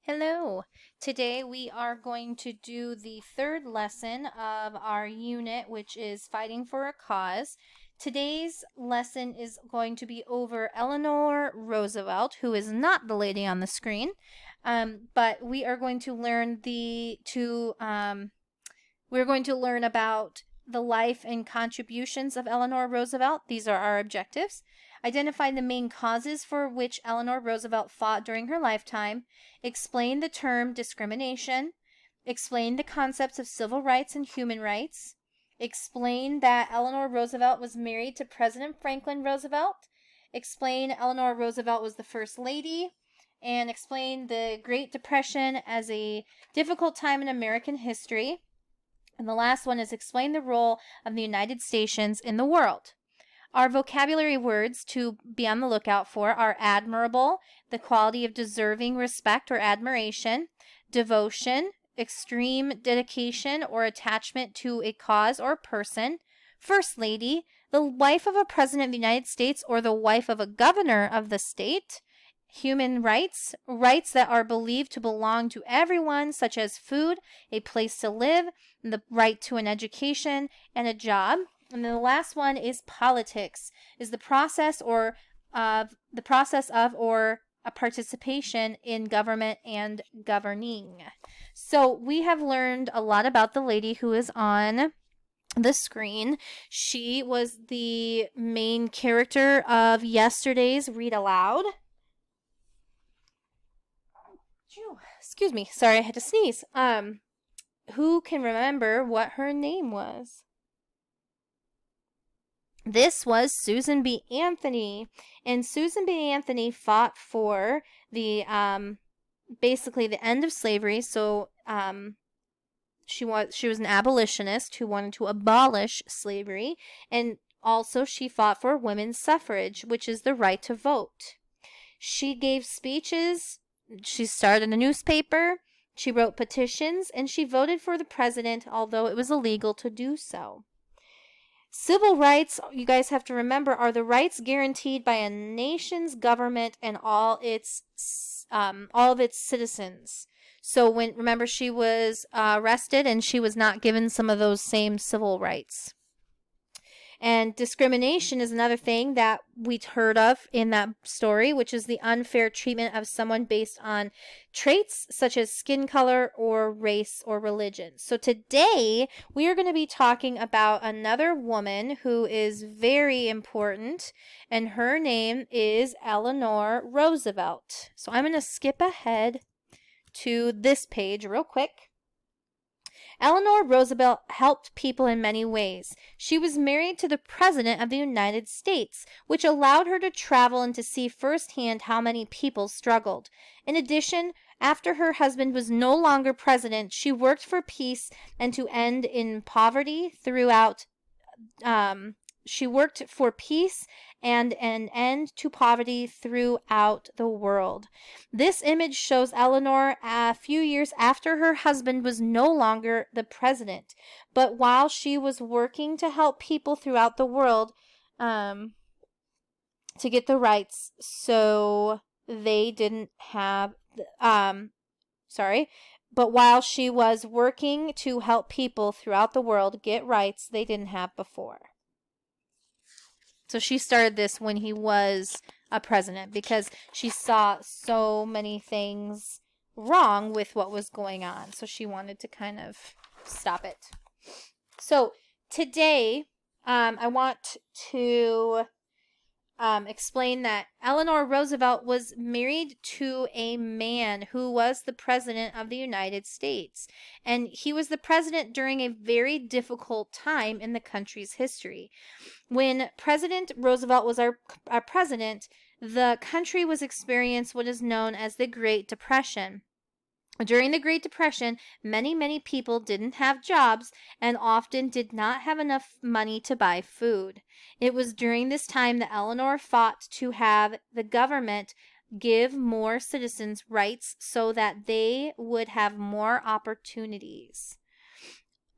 Hello. Today we are going to do the third lesson of our unit, which is Fighting for a Cause. Today's lesson is going to be over Eleanor Roosevelt, who is not the lady on the screen, but we are going to learn we're going to learn about the life and contributions of Eleanor Roosevelt. These are our objectives. Identify the main causes for which Eleanor Roosevelt fought during her lifetime. Explain the term discrimination. Explain the concepts of civil rights and human rights. Explain that Eleanor Roosevelt was married to President Franklin Roosevelt. Explain Eleanor Roosevelt was the First Lady. And explain the Great Depression as a difficult time in American history. And the last one is explain the role of the United States in the world. Our vocabulary words to be on the lookout for are admirable, the quality of deserving respect or admiration, devotion, extreme dedication or attachment to a cause or person, First Lady, the wife of a president of the United States or the wife of a governor of the state, human rights, rights that are believed to belong to everyone, such as food, a place to live, the right to an education, and a job. And then the last one is politics, is the process or a participation in government and governing. So we have learned a lot about the lady who is on the screen. She was the main character of yesterday's Read Aloud. Excuse me. Sorry, I had to sneeze. Who can remember what her name was? This was Susan B. Anthony, and Susan B. Anthony fought for the basically the end of slavery. So she was an abolitionist who wanted to abolish slavery, and also she fought for women's suffrage, which is the right to vote. She gave speeches. She started a newspaper. She wrote petitions, and she voted for the president, although it was illegal to do so. Civil rights, you guys have to remember, are the rights guaranteed by a nation's government and all of its citizens. So remember, she was arrested and she was not given some of those same civil rights. And discrimination is another thing that we heard of in that story, which is the unfair treatment of someone based on traits such as skin color or race or religion. So today we are going to be talking about another woman who is very important, and her name is Eleanor Roosevelt. So I'm going to skip ahead to this page real quick. Eleanor Roosevelt helped people in many ways. She was married to the President of the United States, which allowed her to travel and to see firsthand how many people struggled. In addition, after her husband was no longer president, she worked for peace and to end in poverty throughout she worked for peace and an end to poverty throughout the world. This image shows Eleanor a few years after her husband was no longer the president, but while she was working to help people throughout the world to get the rights so they didn't have but while she was working to help people throughout the world get rights they didn't have before. So she started this when he was a president because she saw so many things wrong with what was going on. So she wanted to kind of stop it. So today, I want to explain that Eleanor Roosevelt was married to a man who was the president of the United States. And he was the president during a very difficult time in the country's history. When President Roosevelt was our president, the country was experiencing what is known as the Great Depression. During the Great Depression, many people didn't have jobs and often did not have enough money to buy food. It was during this time that Eleanor fought to have the government give more citizens rights so that they would have more opportunities.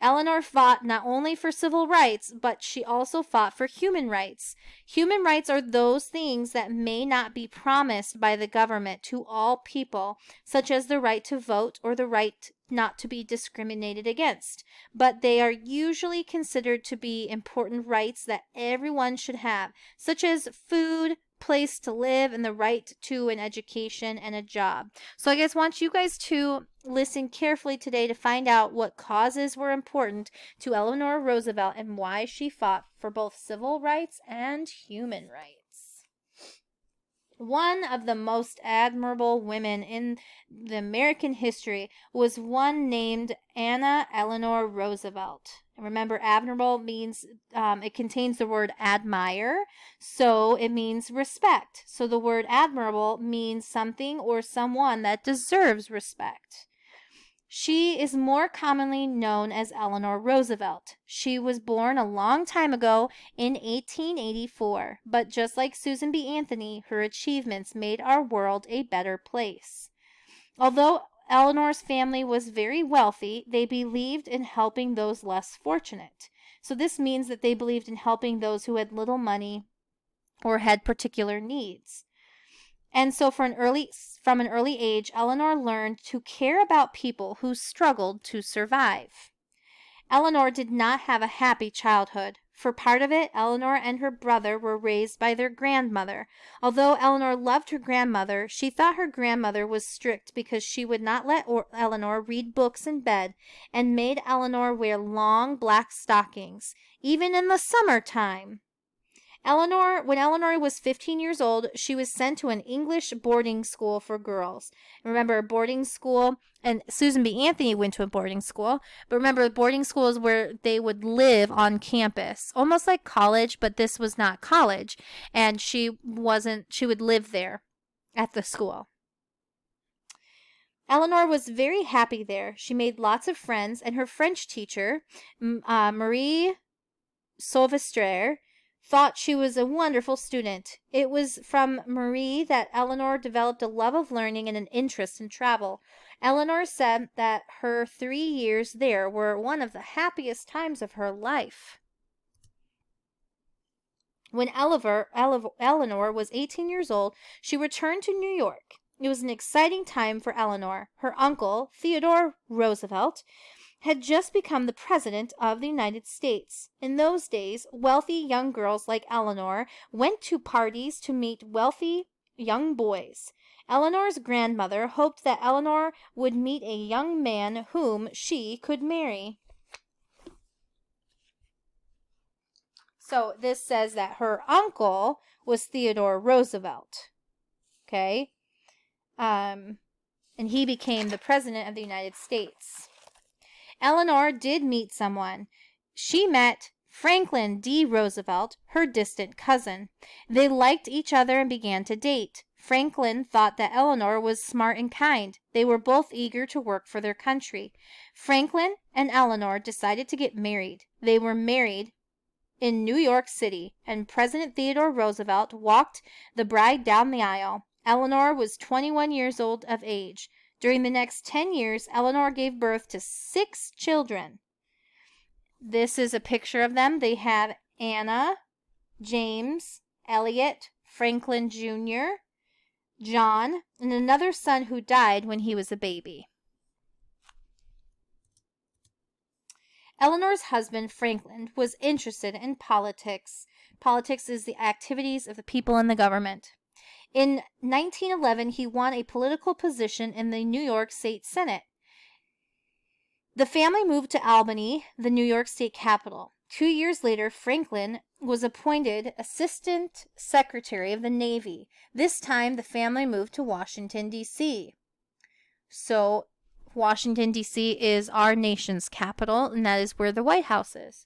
Eleanor fought not only for civil rights, but she also fought for human rights. Human rights are those things that may not be promised by the government to all people, such as the right to vote or the right not to be discriminated against. But they are usually considered to be important rights that everyone should have, such as food, place to live, and the right to an education and a job. So I guess want you guys to listen carefully today to find out what causes were important to Eleanor Roosevelt and why she fought for both civil rights and human rights. One of the most admirable women in the American history was one named Anna Eleanor Roosevelt. Remember, admirable means it contains the word admire, so it means respect. So the word admirable means something or someone that deserves respect. She is more commonly known as Eleanor Roosevelt. She was born a long time ago in 1884, but just like Susan B. Anthony, her achievements made our world a better place. Although Eleanor's family was very wealthy, they believed in helping those less fortunate. So this means that they believed in helping those who had little money or had particular needs. And so from an early age, Eleanor learned to care about people who struggled to survive. Eleanor did not have a happy childhood. For part of it, Eleanor and her brother were raised by their grandmother. Although Eleanor loved her grandmother, she thought her grandmother was strict because she would not let Eleanor read books in bed and made Eleanor wear long black stockings, even in the summertime. When Eleanor was 15 years old, she was sent to an English boarding school for girls. Remember, boarding school, and Susan B. Anthony went to a boarding school, but remember, boarding school is where they would live on campus, almost like college, but this was not college, and she would live there at the school. Eleanor was very happy there. She made lots of friends, and her French teacher, Marie Sauvestre, thought she was a wonderful student. It was from Marie that Eleanor developed a love of learning and an interest in travel. Eleanor said that her 3 years there were one of the happiest times of her life. When Eleanor was 18 years old, she returned to New York. It was an exciting time for Eleanor. Her uncle, Theodore Roosevelt, had just become the President of the United States. In those days, wealthy young girls like Eleanor went to parties to meet wealthy young boys. Eleanor's grandmother hoped that Eleanor would meet a young man whom she could marry. So this says that her uncle was Theodore Roosevelt. Okay? And he became the President of the United States. Eleanor did meet someone. She met Franklin D. Roosevelt, her distant cousin. They liked each other and began to date. Franklin thought that Eleanor was smart and kind. They were both eager to work for their country. Franklin and Eleanor decided to get married. They were married in New York City, and President Theodore Roosevelt walked the bride down the aisle. Eleanor was 21 years old of age. During the next 10 years, Eleanor gave birth to 6 children. This is a picture of them. They have Anna, James, Elliot, Franklin Jr., John, and another son who died when he was a baby. Eleanor's husband, Franklin, was interested in politics. Politics is the activities of the people in the government. In 1911, he won a political position in the New York State Senate. The family moved to Albany, the New York State capital. 2 years later, Franklin was appointed Assistant Secretary of the Navy. This time, the family moved to Washington, D.C. So, Washington, D.C. is our nation's capital, and that is where the White House is.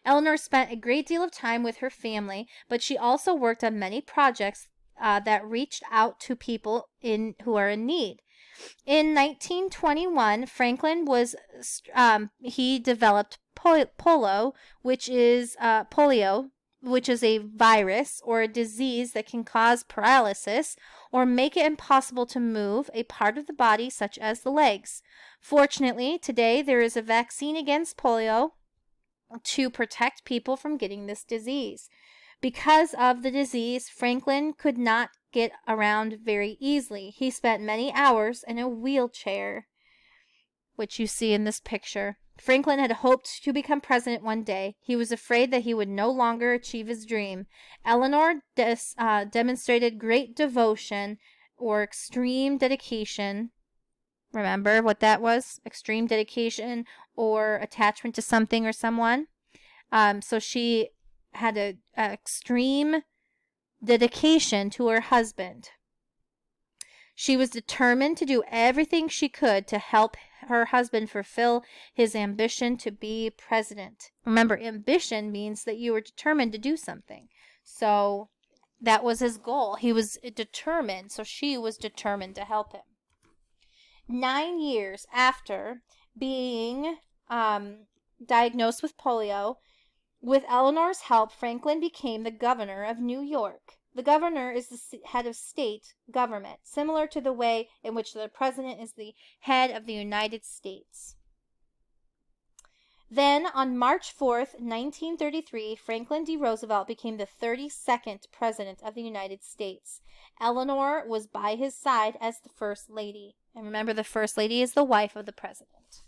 Eleanor spent a great deal of time with her family, but she also worked on many projects that reached out to people who are in need. In 1921, Franklin he developed polio, which is which is a virus or a disease that can cause paralysis or make it impossible to move a part of the body, such as the legs. Fortunately, today there is a vaccine against polio to protect people from getting this disease. Because of the disease, Franklin could not get around very easily. He spent many hours in a wheelchair, which you see in this picture. Franklin had hoped to become president one day. He was afraid that he would no longer achieve his dream. Eleanor demonstrated great devotion or extreme dedication. Remember what that was? Extreme dedication or attachment to something or someone. So she had an extreme dedication to her husband. She was determined to do everything she could to help her husband fulfill his ambition to be president. Remember, ambition means that you were determined to do something. So that was his goal. He was determined, so she was determined to help him. 9 years after being diagnosed with polio, with Eleanor's help, Franklin became the governor of New York. The governor is the head of state government, similar to the way in which the president is the head of the United States. Then, on March 4th, 1933, Franklin D. Roosevelt became the 32nd President of the United States. Eleanor was by his side as the First Lady. And remember, the First Lady is the wife of the President.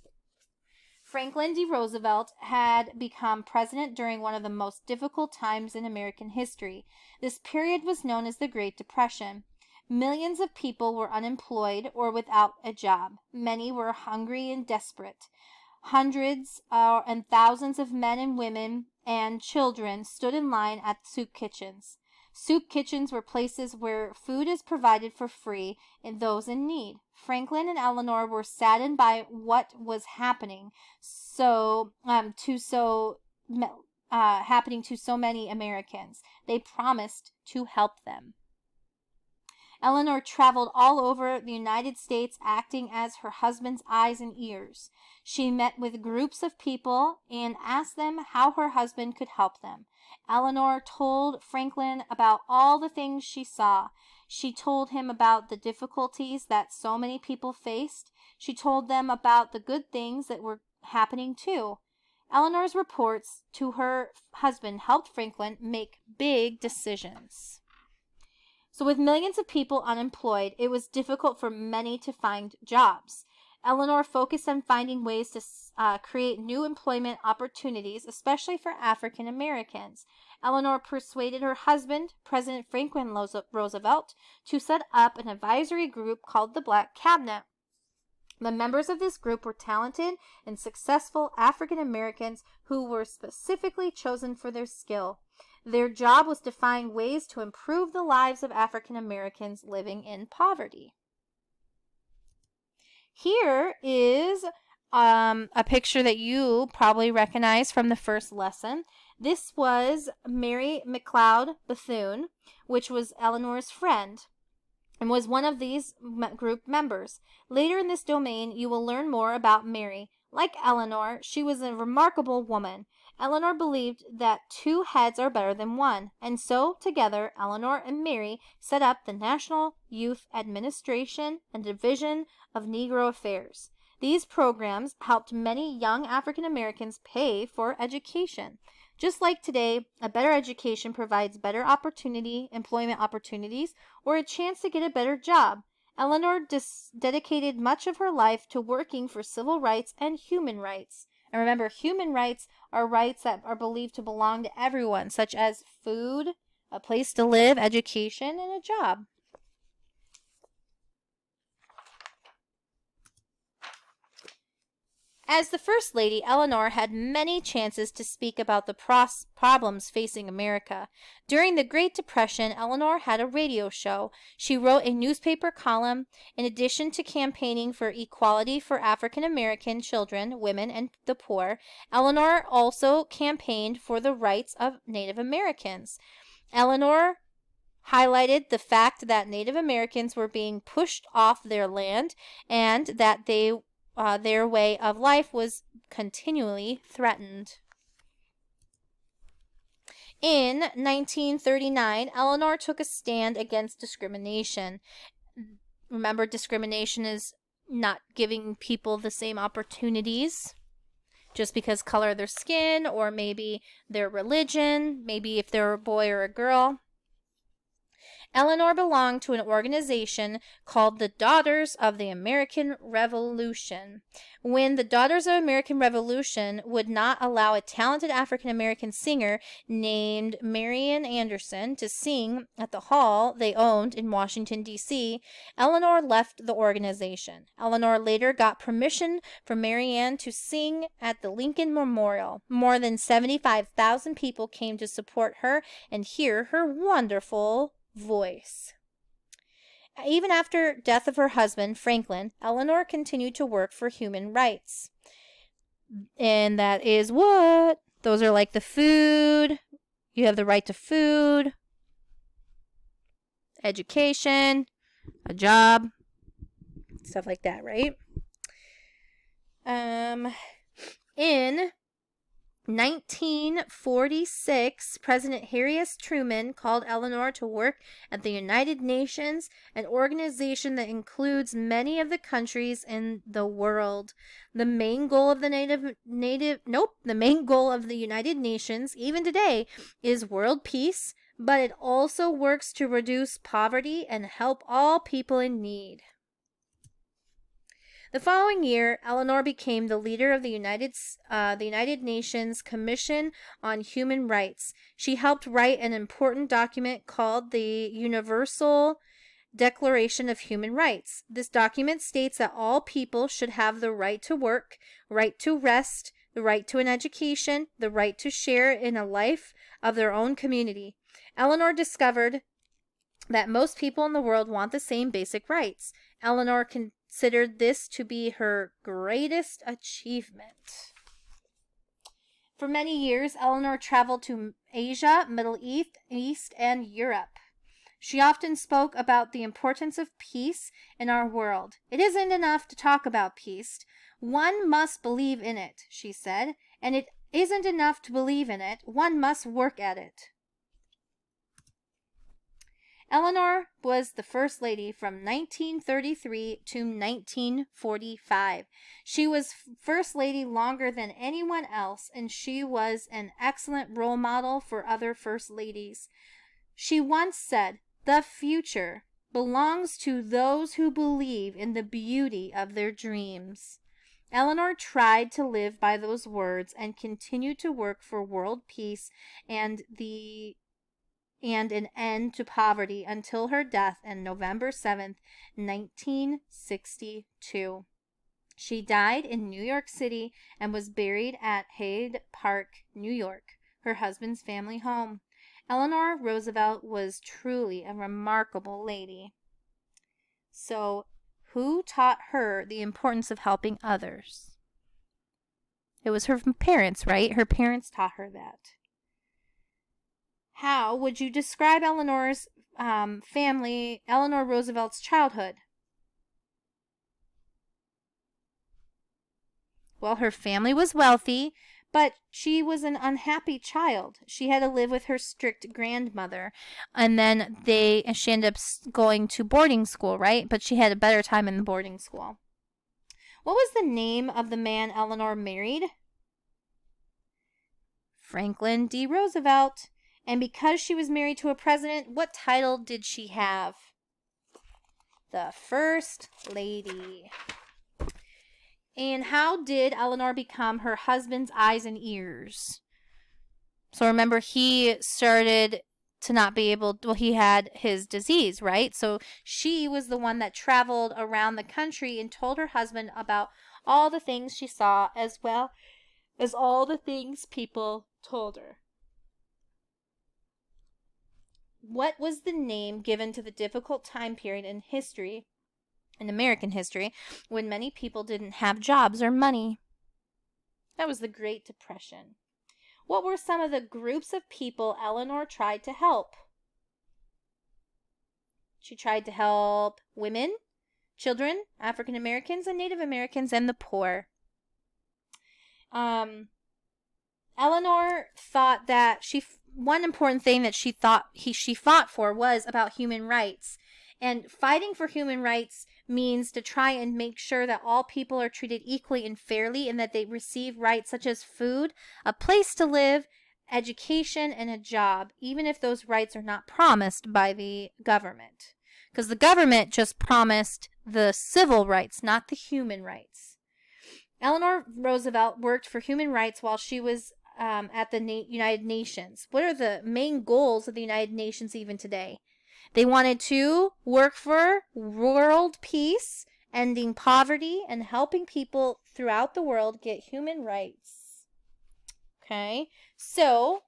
Franklin D. Roosevelt had become president during one of the most difficult times in American history. This period was known as the Great Depression. Millions of people were unemployed or without a job. Many were hungry and desperate. Hundreds and thousands of men and women and children stood in line at soup kitchens. Soup kitchens were places where food is provided for free in those in need. Franklin and Eleanor were saddened by what was happening happening to so many Americans. They promised to help them. Eleanor traveled all over the United States, acting as her husband's eyes and ears. She met with groups of people and asked them how her husband could help them. Eleanor told Franklin about all the things she saw. She told him about the difficulties that so many people faced. She told them about the good things that were happening too. Eleanor's reports to her husband helped Franklin make big decisions. So with millions of people unemployed, it was difficult for many to find jobs. Eleanor focused on finding ways to create new employment opportunities, especially for African Americans. Eleanor persuaded her husband, President Franklin Roosevelt, to set up an advisory group called the Black Cabinet. The members of this group were talented and successful African Americans who were specifically chosen for their skill. Their job was to find ways to improve the lives of African Americans living in poverty. Here is a picture that you probably recognize from the first lesson. This was Mary McLeod Bethune, which was Eleanor's friend, and was one of these group members. Later in this domain, you will learn more about Mary. Like Eleanor, she was a remarkable woman. Eleanor believed that two heads are better than one, and so, together, Eleanor and Mary set up the National Youth Administration and Division of Negro Affairs. These programs helped many young African Americans pay for education. Just like today, a better education provides better employment opportunities, or a chance to get a better job. Eleanor dedicated much of her life to working for civil rights and human rights. And remember, human rights are rights that are believed to belong to everyone, such as food, a place to live, education, and a job. As the First Lady, Eleanor had many chances to speak about the problems facing America. During the Great Depression, Eleanor had a radio show. She wrote a newspaper column. In addition to campaigning for equality for African American children, women, and the poor, Eleanor also campaigned for the rights of Native Americans. Eleanor highlighted the fact that Native Americans were being pushed off their land and that their way of life was continually threatened. In 1939, Eleanor took a stand against discrimination. Remember, discrimination is not giving people the same opportunities just because color of their skin or maybe their religion, maybe if they're a boy or a girl. Eleanor belonged to an organization called the Daughters of the American Revolution. When the Daughters of American Revolution would not allow a talented African American singer named Marian Anderson to sing at the hall they owned in Washington, D.C., Eleanor left the organization. Eleanor later got permission for Marianne to sing at the Lincoln Memorial. More than 75,000 people came to support her and hear her wonderful voice. Even after death of her husband, Franklin, Eleanor continued to work for human rights. And that is what? Those are like the food. You have the right to food, education, a job, stuff like that, right? In 1946, President Harry S. Truman called Eleanor to work at the United Nations, an organization that includes many of the countries in the world. The main goal of the United Nations, even today, is world peace, but it also works to reduce poverty and help all people in need. The following year, Eleanor became the leader of the United Nations Commission on Human Rights. She helped write an important document called the Universal Declaration of Human Rights. This document states that all people should have the right to work, right to rest, the right to an education, the right to share in a life of their own community. Eleanor discovered that most people in the world want the same basic rights. Eleanor considered this to be her greatest achievement. For many years, Eleanor traveled to Asia, Middle East, and Europe. She often spoke about the importance of peace in our world. It isn't enough to talk about peace. One must believe in it, she said, and it isn't enough to believe in it. One must work at it. Eleanor was the First Lady from 1933 to 1945. She was First Lady longer than anyone else, and she was an excellent role model for other First Ladies. She once said, "The future belongs to those who believe in the beauty of their dreams." Eleanor tried to live by those words and continued to work for world peace and an end to poverty until her death on November 7th, 1962. She died in New York City and was buried at Hyde Park, New York, her husband's family home. Eleanor Roosevelt was truly a remarkable lady. So, who taught her the importance of helping others? It was her parents, right? Her parents taught her that. How would you describe Eleanor's family, Eleanor Roosevelt's childhood? Well, her family was wealthy, but she was an unhappy child. She had to live with her strict grandmother, and then she ended up going to boarding school, right? But she had a better time in the boarding school. What was the name of the man Eleanor married? Franklin D. Roosevelt. And because she was married to a president, what title did she have? The First Lady. And how did Eleanor become her husband's eyes and ears? So remember, he started to not be able, well, he had his disease, right? So she was the one that traveled around the country and told her husband about all the things she saw, as well as all the things people told her. What was the name given to the difficult time period in history, in American history, when many people didn't have jobs or money? That was the Great Depression. What were some of the groups of people Eleanor tried to help? She tried to help women, children, African Americans, and Native Americans, and the poor. Eleanor thought that one important thing that she fought for was about human rights. And fighting for human rights means to try and make sure that all people are treated equally and fairly, and that they receive rights such as food, a place to live, education, and a job, even if those rights are not promised by the government. Because the government just promised the civil rights, not the human rights. Eleanor Roosevelt worked for human rights while she was at the United Nations. What are the main goals of the United Nations even today? They wanted to work for world peace, ending poverty, and helping people throughout the world get human rights. Okay, so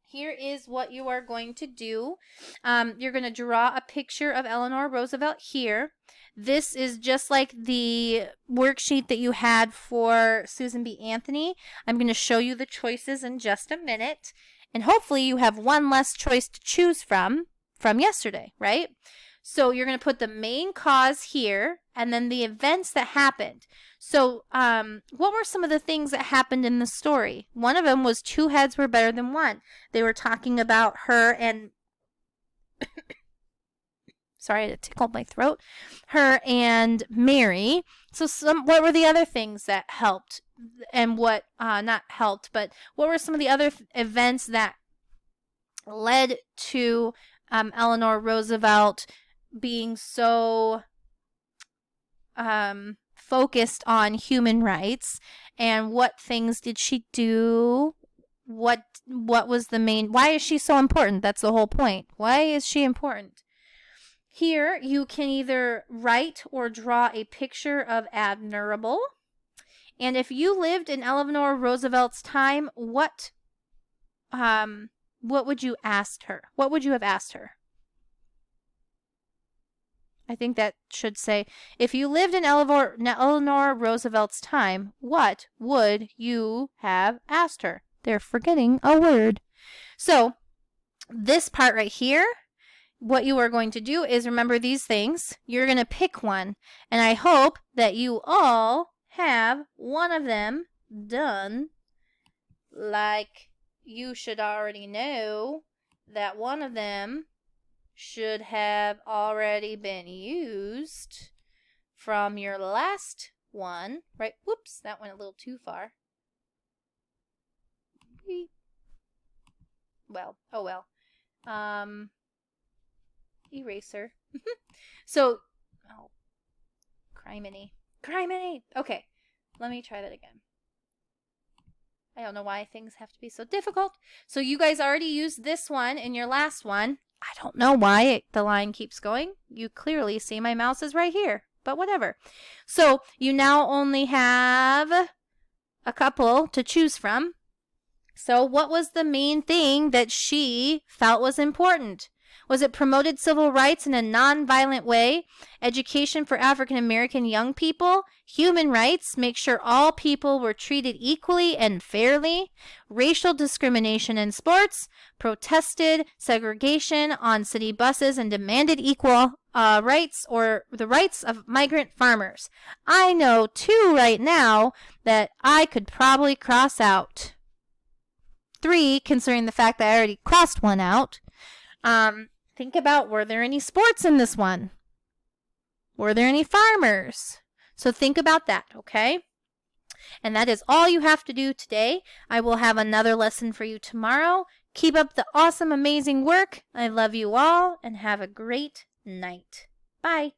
here is what you are going to do. You're going to draw a picture of Eleanor Roosevelt here. This is just like the worksheet that you had for Susan B. Anthony. I'm going to show you the choices in just a minute. And hopefully you have one less choice to choose from yesterday, right? So you're going to put the main cause here and then the events that happened. So what were some of the things that happened in the story? One of them was two heads were better than one. They were talking about her and sorry, I had to tickle my throat. Her and Mary. So what were the other things that helped and what not helped, but what were some of the other events that led to Eleanor Roosevelt being so focused on human rights, and what things did she do? What was the main, why is she so important? That's the whole point. Why is she important? Here you can either write or draw a picture of admirable. And if you lived in Eleanor Roosevelt's time, what would you ask her? What would you have asked her? I think that should say, if you lived in Eleanor Roosevelt's time, what would you have asked her? They're forgetting a word. So this part right here, what you are going to do is remember these things. You're going to pick one. And I hope that you all have one of them done. Like you should already know that one of them should have already been used from your last one, right? Whoops, that went a little too far. Well, oh well. Eraser. So, oh, criminy. Okay, let me try that again. I don't know why things have to be so difficult. So you guys already used this one in your last one. I don't know why the line keeps going. You clearly see my mouse is right here, but whatever. So you now only have a couple to choose from. So what was the main thing that she felt was important? Was it promoted civil rights in a non-violent way? Education for African American young people? Human rights? Make sure all people were treated equally and fairly? Racial discrimination in sports? Protested segregation on city buses and demanded equal rights or the rights of migrant farmers? I know two right now that I could probably cross out. 3, considering the fact that I already crossed one out. Think about, were there any sports in this one? Were there any farmers? So think about that, okay? And that is all you have to do today. I will have another lesson for you tomorrow. Keep up the awesome, amazing work. I love you all, and have a great night. Bye.